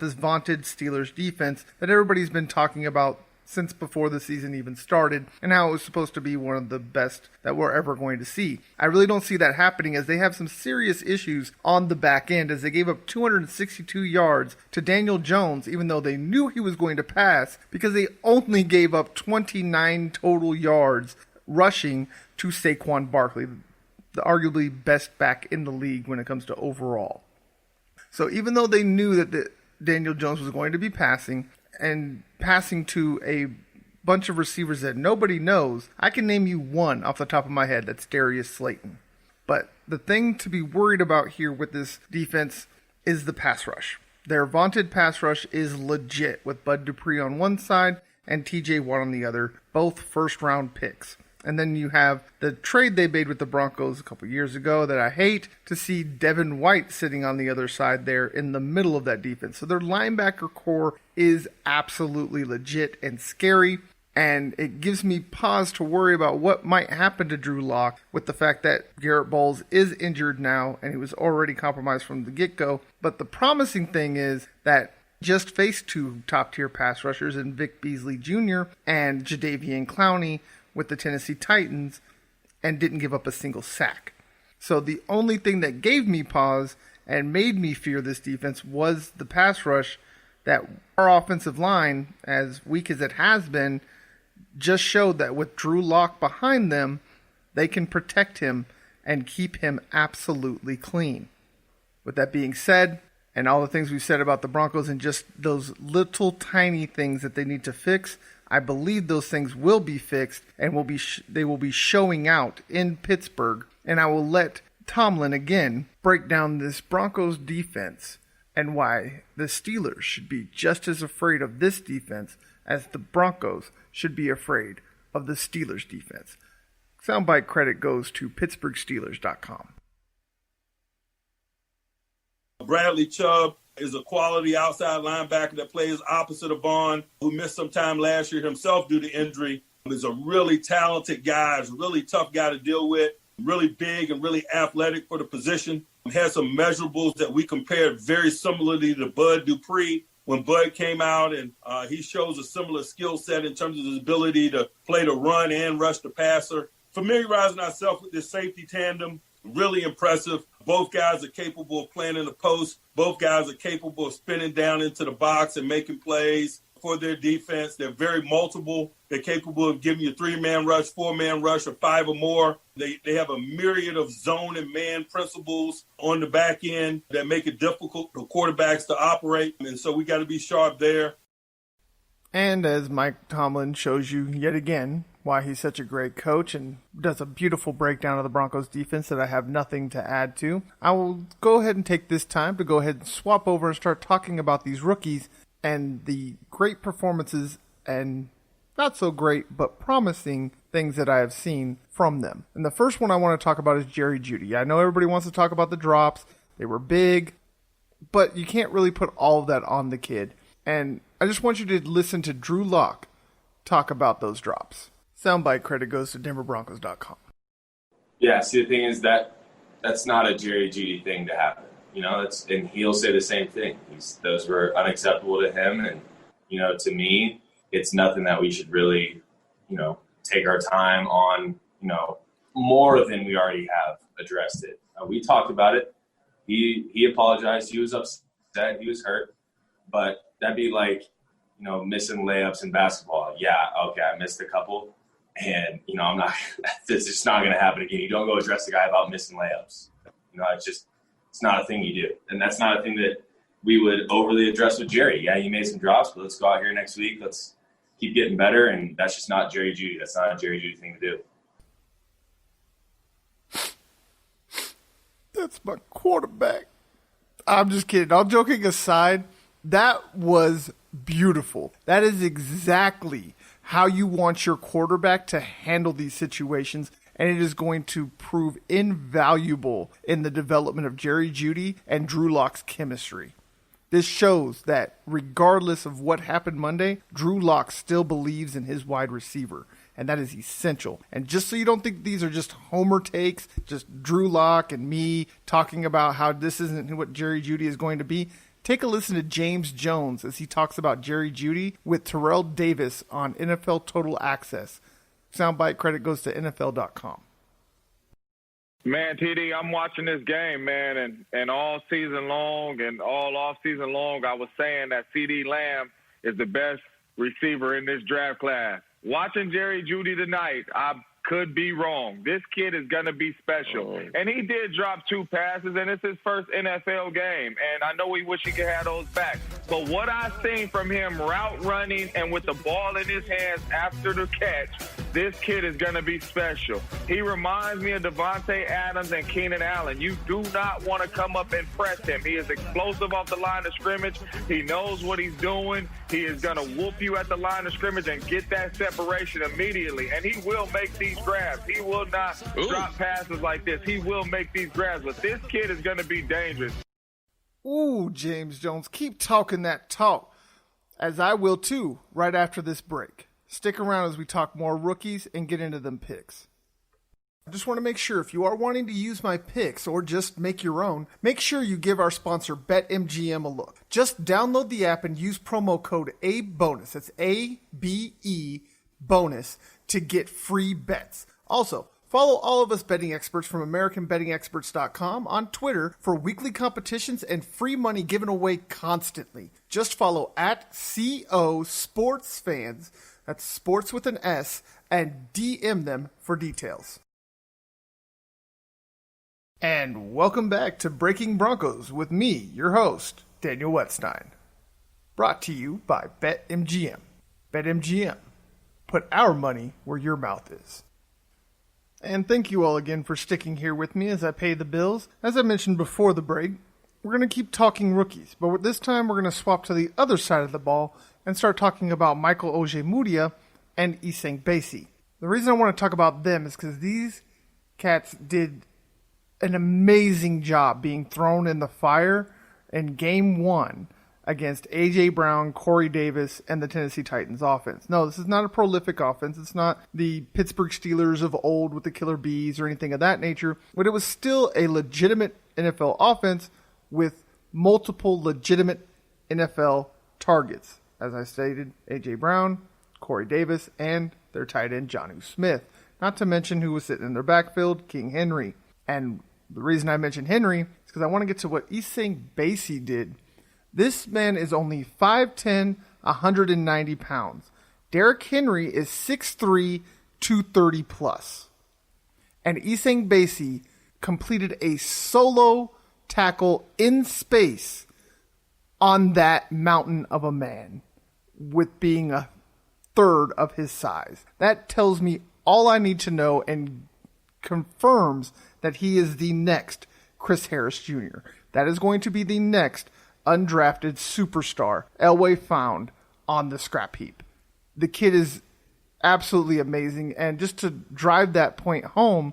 this vaunted Steelers defense that everybody's been talking about since before the season even started, and how it was supposed to be one of the best that we're ever going to see. I really don't see that happening, as they have some serious issues on the back end, as they gave up 262 yards to Daniel Jones, even though they knew he was going to pass, because they only gave up 29 total yards rushing to Saquon Barkley, the arguably best back in the league when it comes to overall. So even though they knew that Daniel Jones was going to be passing, and passing to a bunch of receivers that nobody knows, I can name you one off the top of my head, that's Darius Slayton. But the thing to be worried about here with this defense is the pass rush. Their vaunted pass rush is legit, with Bud Dupree on one side and TJ Watt on the other, both first-round picks. And then you have the trade they made with the Broncos a couple years ago that I hate to see Devin White sitting on the other side there in the middle of that defense. So their linebacker core is absolutely legit and scary. And it gives me pause to worry about what might happen to Drew Lock with the fact that Garrett Bowles is injured now and he was already compromised from the get-go. But the promising thing is that just faced two top-tier pass rushers in Vic Beasley Jr. and Jadeveon Clowney with the Tennessee Titans, and didn't give up a single sack. So the only thing that gave me pause and made me fear this defense was the pass rush, that our offensive line, as weak as it has been, just showed that with Drew Lock behind them, they can protect him and keep him absolutely clean. With that being said, and all the things we've said about the Broncos and just those little tiny things that they need to fix, I believe those things will be fixed and they will be showing out in Pittsburgh. And I will let Tomlin again break down this Broncos defense and why the Steelers should be just as afraid of this defense as the Broncos should be afraid of the Steelers defense. Soundbite credit goes to PittsburghSteelers.com. Bradley Chubb is a quality outside linebacker that plays opposite of Vaughn, who missed some time last year himself due to injury. He's a really talented guy. He's a really tough guy to deal with, really big and really athletic for the position. He has some measurables that we compared very similarly to Bud Dupree when Bud came out, and he shows a similar skill set in terms of his ability to play the run and rush the passer. Familiarizing ourselves with this safety tandem, really impressive. Both guys are capable of playing in the post. Both guys are capable of spinning down into the box and making plays for their defense. They're very multiple. They're capable of giving you 3-man rush, 4-man rush, or 5 or more. They have a myriad of zone and man principles on the back end that make it difficult for quarterbacks to operate. And so we got to be sharp there. And as Mike Tomlin shows you yet again why he's such a great coach and does a beautiful breakdown of the Broncos defense that I have nothing to add to, I will go ahead and take this time to go ahead and swap over and start talking about these rookies and the great performances and not so great but promising things that I have seen from them. And the first one I want to talk about is Jerry Jeudy. I know everybody wants to talk about the drops. They were big, but you can't really put all of that on the kid. And I just want you to listen to Drew Lock talk about those drops. Soundbite credit goes to DenverBroncos.com. Yeah, see, the thing is that's not a Jerry Jeudy thing to happen. You know, and he'll say the same thing. Those were unacceptable to him. And, you know, to me, it's nothing that we should really, you know, take our time on, you know, more than we already have addressed it. We talked about it. He apologized. He was upset. He was hurt. But that'd be like, you know, missing layups in basketball. Yeah, okay, I missed a couple. And, you know, it's just not going to happen again. You don't go address the guy about missing layups. You know, it's not a thing you do. And that's not a thing that we would overly address with Jerry. Yeah, you made some drops, but let's go out here next week. Let's keep getting better. And that's just not Jerry Jeudy. That's not a Jerry Jeudy thing to do. That's my quarterback. I'm just kidding. All joking aside, that was beautiful. That is exactly how you want your quarterback to handle these situations, and it is going to prove invaluable in the development of Jerry Jeudy and Drew Lock's chemistry. This shows that regardless of what happened Monday, Drew Lock still believes in his wide receiver, and that is essential. And just so you don't think these are just homer takes, just Drew Lock and me talking about how this isn't what Jerry Jeudy is going to be, Take a listen to James Jones as he talks about Jerry Jeudy with Terrell Davis on NFL Total Access. Soundbite credit goes to NFL.com. Man, TD, I'm watching this game, man, and all season long and all off season long, I was saying that CD Lamb is the best receiver in this draft class. Watching Jerry Jeudy tonight, I could be wrong. This kid is going to be special. And he did drop 2 passes, and it's his first NFL game. And I know we wish he could have those back. But what I've seen from him route running and with the ball in his hands after the catch, this kid is going to be special. He reminds me of Devontae Adams and Keenan Allen. You do not want to come up and press him. He is explosive off the line of scrimmage. He knows what he's doing. He is going to whoop you at the line of scrimmage and get that separation immediately. And he will make these grabs. He will not drop passes like this. He will make these grabs. But this kid is going to be dangerous. Ooh, James Jones, keep talking that talk, as I will too, right after this break. Stick around as we talk more rookies and get into them picks. I just want to make sure if you are wanting to use my picks or just make your own, make sure you give our sponsor BetMGM a look. Just download the app and use promo code ABONUS, that's ABE bonus, to get free bets. Also, follow all of us betting experts from AmericanBettingExperts.com on Twitter for weekly competitions and free money given away constantly. Just follow @CO Sports Fans, that's sports with an S, and DM them for details. And welcome back to Breaking Broncos with me, your host, Daniel Wetstein. Brought to you by BetMGM. BetMGM. Put our money where your mouth is. And thank you all again for sticking here with me as I pay the bills. As I mentioned before the break, we're going to keep talking rookies, but this time we're going to swap to the other side of the ball and start talking about Michael Ojemudia and Isang Basie. The reason I want to talk about them is because these cats did an amazing job being thrown in the fire in Game 1 against A.J. Brown, Corey Davis, and the Tennessee Titans offense. No, this is not a prolific offense. It's not the Pittsburgh Steelers of old with the killer bees or anything of that nature, but it was still a legitimate NFL offense with multiple legitimate NFL targets. As I stated, A.J. Brown, Corey Davis, and their tight end, Jonnu Smith. Not to mention who was sitting in their backfield, King Henry. And the reason I mentioned Henry is because I want to get to what Isang Basie did. This man is only 5'10", 190 pounds. Derrick Henry is 6'3", 230 plus. And Isang Basie completed a solo tackle in space on that mountain of a man with being a third of his size. That tells me all I need to know and confirms that he is the next Chris Harris Jr. That is going to be the next undrafted superstar Elway found on the scrap heap. The kid is absolutely amazing. And just to drive that point home,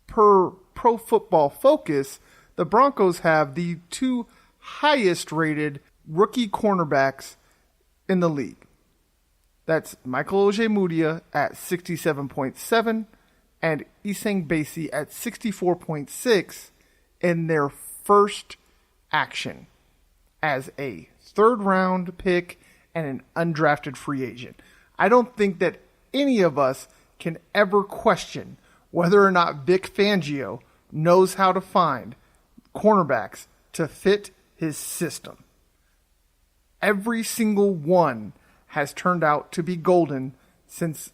per Pro Football Focus, the Broncos have the 2 highest rated rookie cornerbacks in the league. That's Michael Ojemudia at 67.7 and Isang Basie at 64.6 in their first action as a third-round pick and an undrafted free agent. I don't think that any of us can ever question whether or not Vic Fangio knows how to find cornerbacks to fit his system. Every single one has turned out to be golden since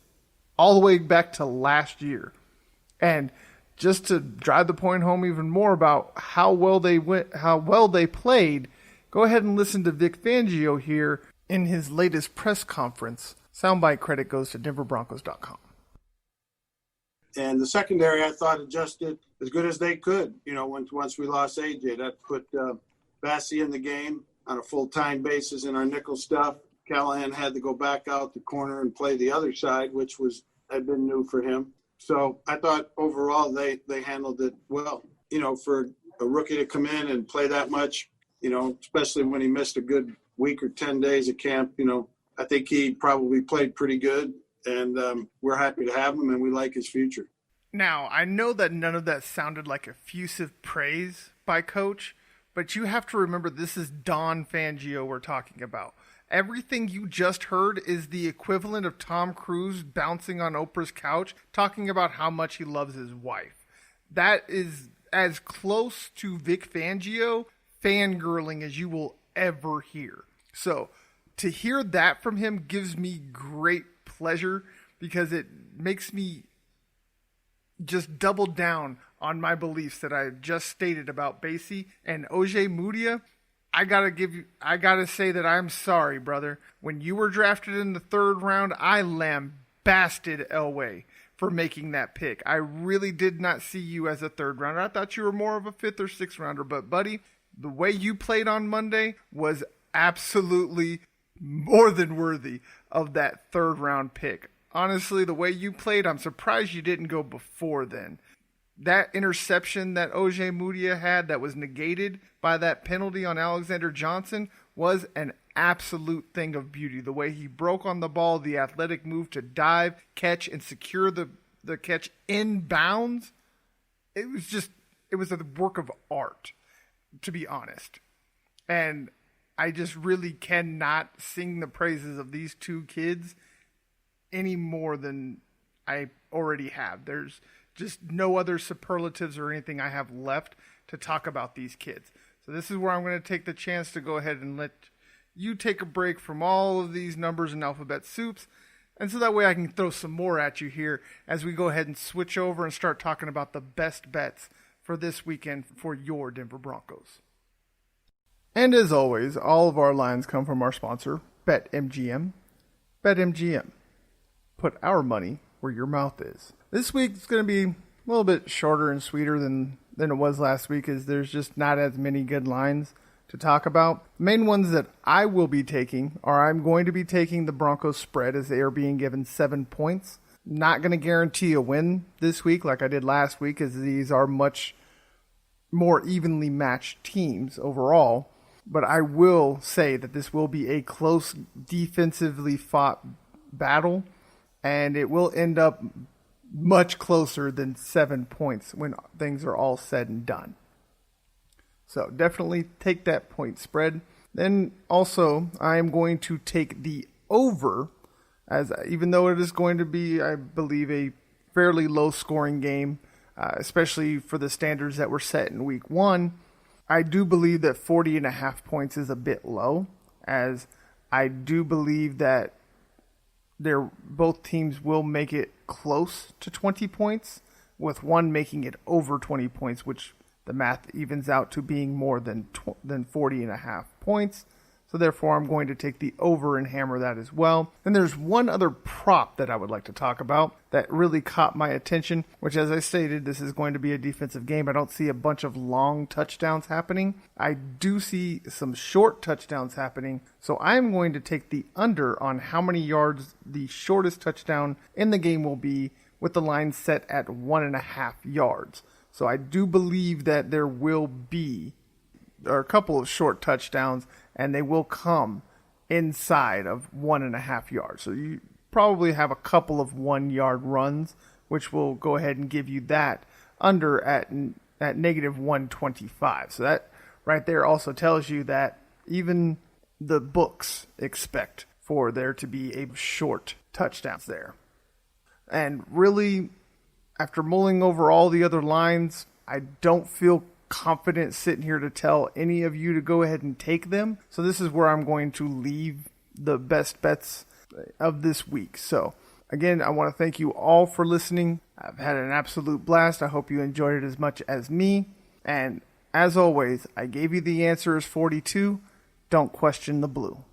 all the way back to last year. And just to drive the point home even more about how well they played, go ahead and listen to Vic Fangio here in his latest press conference. Soundbite credit goes to DenverBroncos.com. And the secondary, I thought, adjusted as good as they could. You know, once we lost AJ, that put Basie in the game on a full-time basis in our nickel stuff. Callahan had to go back out the corner and play the other side, which had been new for him. So I thought overall they handled it well. You know, for a rookie to come in and play that much, you know, especially when he missed a good week or 10 days of camp, you know, I think he probably played pretty good. And we're happy to have him, and we like his future. Now, I know that none of that sounded like effusive praise by Coach, But you have to remember, this is Don Fangio we're talking about. Everything you just heard is the equivalent of Tom Cruise bouncing on Oprah's couch talking about how much he loves his wife. That is as close to Vic Fangio fangirling as you will ever hear. So to hear that from him gives me great pleasure because it makes me just double down on my beliefs that I just stated about Basie and Ojay Mudia. I gotta say that I'm sorry, brother. When you were drafted in the 3rd round, I lambasted Elway for making that pick. I really did not see you as a 3rd rounder. I thought you were more of a 5th or 6th rounder. But buddy, the way you played on Monday was absolutely more than worthy of that 3rd round pick. Honestly, the way you played, I'm surprised you didn't go before then. That interception that Ojay Mudia had that was negated by that penalty on Alexander Johnson was an absolute thing of beauty. The way he broke on the ball, the athletic move to dive, catch, and secure the catch in bounds. It was a work of art, to be honest. And I just really cannot sing the praises of these 2 kids any more than I already have. There's just no other superlatives or anything I have left to talk about these kids. So this is where I'm going to take the chance to go ahead and let you take a break from all of these numbers and alphabet soups. And so that way I can throw some more at you here as we go ahead and switch over and start talking about the best bets for this weekend for your Denver Broncos. And as always, all of our lines come from our sponsor, BetMGM. BetMGM. Put our money where your mouth is. This week is going to be a little bit shorter and sweeter than it was last week, as there's just not as many good lines to talk about. The main ones that I will be taking are I'm going to be taking the Broncos spread as they are being given 7 points. Not going to guarantee a win this week like I did last week, as these are much more evenly matched teams overall. But I will say that this will be a close, defensively fought battle, and it will end up much closer than 7 points when things are all said and done. So definitely take that point spread. Then also, I am going to take the over, as even though it is going to be, I believe, a fairly low scoring game, especially for the standards that were set in week 1. I do believe that 40.5 points is a bit low, as I do believe that both teams will make it close to 20 points, with one making it over 20 points, which the math evens out to being more than 40.5 points. So therefore, I'm going to take the over and hammer that as well. And there's one other prop that I would like to talk about that really caught my attention, which, as I stated, this is going to be a defensive game. I don't see a bunch of long touchdowns happening. I do see some short touchdowns happening. So I'm going to take the under on how many yards the shortest touchdown in the game will be, with the line set at 1.5 yards. So I do believe that there are a couple of short touchdowns, and they will come inside of 1.5 yards. So you probably have a couple of 1 yard runs, which will go ahead and give you that under at negative 125. So that right there also tells you that even the books expect for there to be a short touchdowns there. And really, after mulling over all the other lines, I don't feel confident sitting here to tell any of you to go ahead and take them. So this is where I'm going to leave the best bets of this week. So again, I want to thank you all for listening. I've had an absolute blast. I hope you enjoyed it as much as me. And as always, I gave you the answer is 42. Don't question the blue.